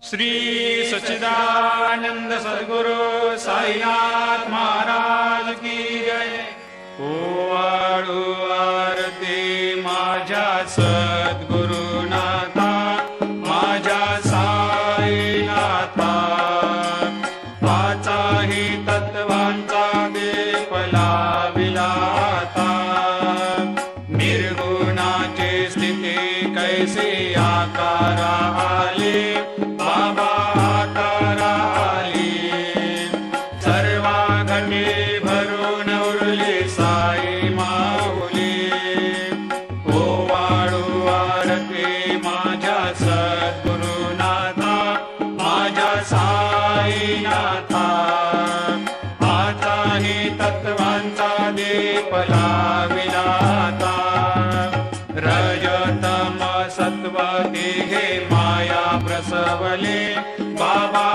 श्री सच्चिदानंद सद्गुरु साईनाथ महाराज की जय। ओवाळू आरती माझ्या सद्गुरुनाथा, माझ्या साईनाथा, पाचाही तत्वांचा दीप लाविला आता। निर्गुणाची स्थिती कैसी आकारा आली, बाबा आकारा आली। सर्वा घटी भरून उरली साई माऊली। ओवाळू आरती माझ्या सद्गुरुनाथा, माझ्या साईनाथा, आताही तत्वांचा दीप लाविला आता। रजतम सत्व तिघे माया प्रसवले, बाबा